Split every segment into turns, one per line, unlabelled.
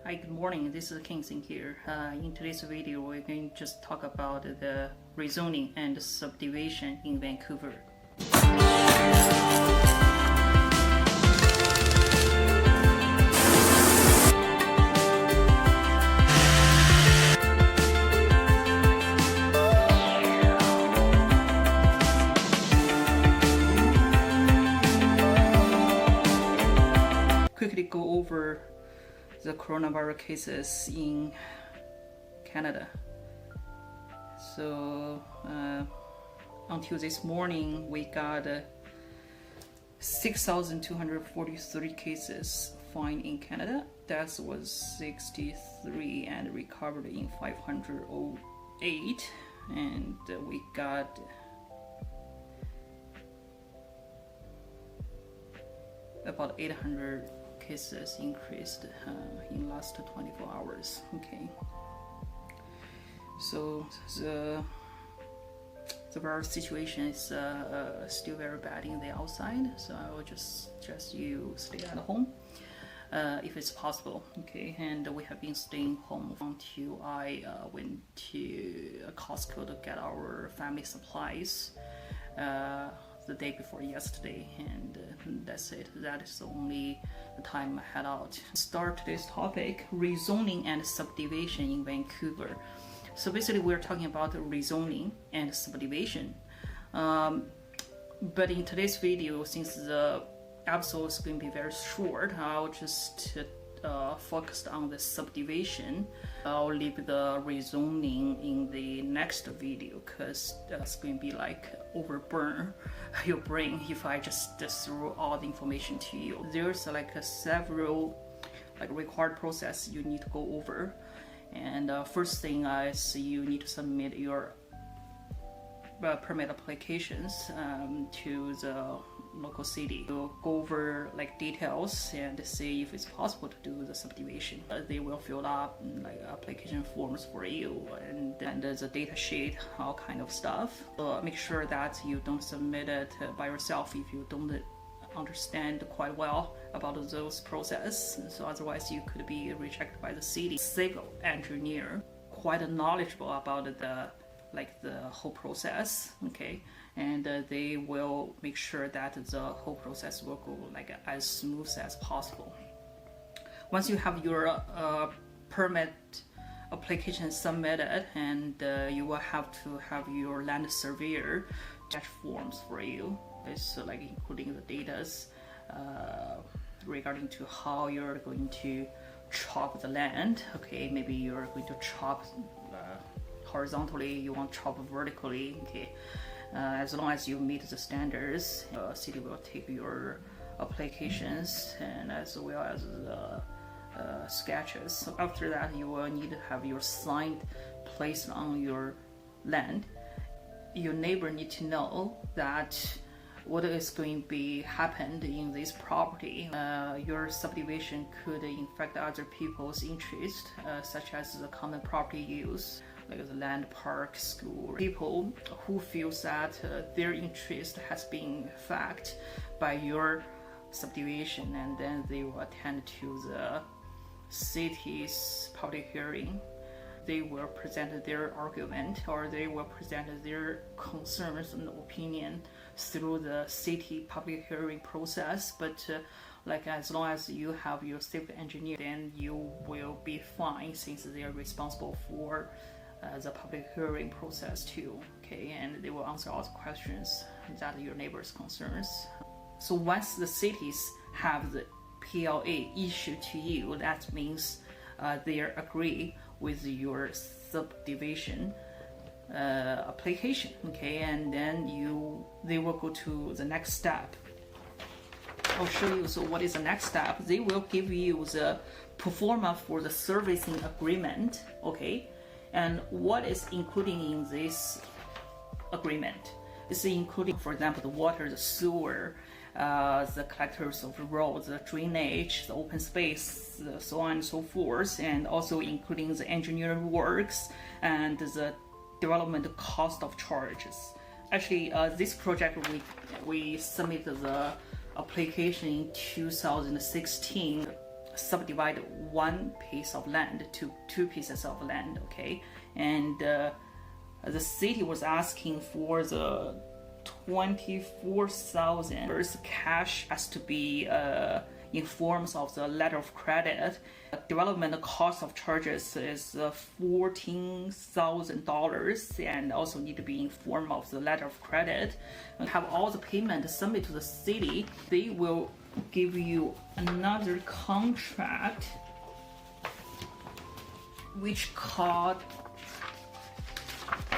Hi, good morning. This is Kingston here. In today's video, we're going to just talk about the rezoning and subdivision in Vancouver. Quickly go over the coronavirus cases in Canada. So until this morning, we got 6,243 cases found in Canada. Deaths was 63 and recovered in 508, and we got about 800 cases increased in last 24 hours. Okay, so the virus situation is still very bad in the outside, so I will just suggest you stay at home if it's possible. Okay, and we have been staying home until I went to Costco to get our family supplies the day before yesterday, and that's it. That is the only time I had out. Start today's topic: rezoning and subdivision in Vancouver. So basically we're talking about rezoning and subdivision, but in today's video, since the episode is going to be very short, I'll just focused on the subdivision. I'll leave the rezoning in the next video because that's going to be like overburn your brain if I just throw all the information to you. There's like several required process you need to go over, and first thing is you need to submit your permit applications to the local city. You'll go over details and see if it's possible to do the subdivision. They will fill up application forms for you, and then there's a data sheet, all kind of stuff. Make sure that you don't submit it by yourself if you don't understand quite well about those process. So otherwise you could be rejected by the city. Civil engineer, quite knowledgeable about the whole process, okay, and they will make sure that the whole process will go as smooth as possible. Once you have your permit application submitted, and you will have to have your land surveyor attach forms for you. It's including the datas regarding to how you're going to chop the land. Okay, maybe you're going to chop horizontally, you want to chop vertically. Okay, as long as you meet the standards, city will take your applications and as well as the sketches. So after that, you will need to have your sign placed on your land. Your neighbor need to know that what is going to be happened in this property. Your subdivision could infect other people's interest, such as the common property use, like the land, park, school. People who feels that their interest has been affected by your subdivision, and then they will attend to the city's public hearing. They will present their argument, or they will present their concerns and opinion through the city public hearing process. But as long as you have your civil engineer, then you will be fine, since they are responsible for the public hearing process too. Okay, and they will answer all the questions that your neighbors' concerns. So once the cities have the PLA issued to you, that means they agree with your subdivision application. Okay, and then they will go to the next step. I'll show you. So what is the next step? They will give you the pro forma for the servicing agreement. Okay, and what is including in this agreement? It's including, for example, the water, the sewer, the collectors of the roads, the drainage, the open space, so on and so forth, and also including the engineering works and the development cost of charges. Actually, this project we submitted the application in 2016. subdivide one piece of land to two pieces of land, okay? And the city was asking for the $24,000 cash has to be in forms of the letter of credit. Development cost of charges is $14,000 and also need to be in form of the letter of credit. And have all the payment submitted to the city. They will give you another contract which called,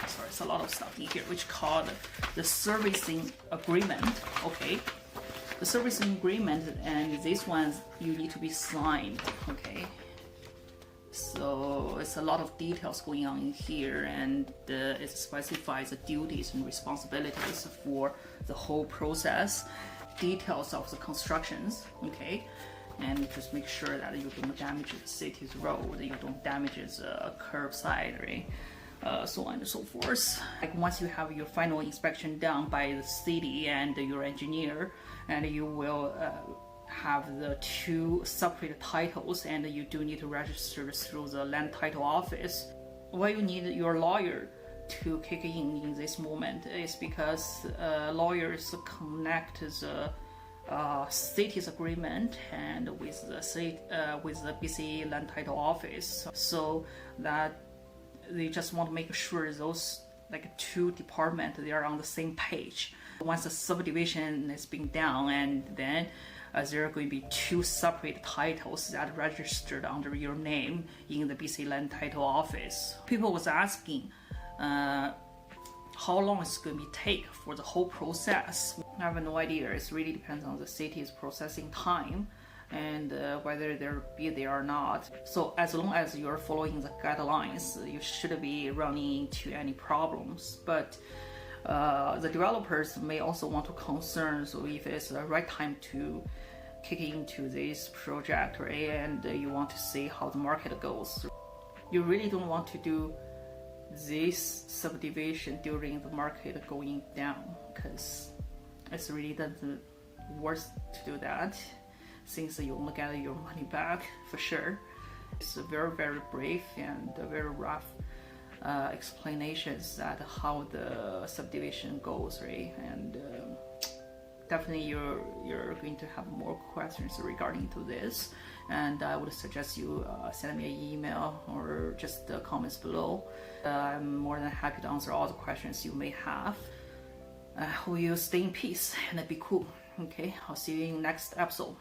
sorry, it's a lot of stuff in here, which called the servicing agreement, okay? The servicing agreement, and this one you need to be signed, okay? So it's a lot of details going on in here, and it specifies the duties and responsibilities for the whole process, details of the constructions, okay? And just make sure that you don't damage the city's road, you don't damage the curbside, right? So on and so forth. Like once you have your final inspection done by the city and your engineer, and you will have the two separate titles, and you do need to register through the land title office. Why you need your lawyer to kick in this moment is because lawyers connect the city's agreement and with the BC land title office, so that they just want to make sure those like two departments, they are on the same page. Once the subdivision is being done, and then there are going to be two separate titles that are registered under your name in the BC land title office. People was asking how long it's going to take for the whole process. I have no idea. It really depends on the city's processing time and whether they'll be there or not. So as long as you're following the guidelines, you shouldn't be running into any problems. But the developers may also want to concern, so if it's the right time to kick into this project, right, and you want to see how the market goes. You really don't want to do this subdivision during the market going down, because it's really doesn't worth to do that, since you won't get your money back for sure. It's a very, very brief and very rough explanations that how the subdivision goes, right? And definitely you're going to have more questions regarding to this, and I would suggest you send me an email or just the comments below. I'm more than happy to answer all the questions you may have. I hope you stay in peace and be cool. Okay, I'll see you in the next episode.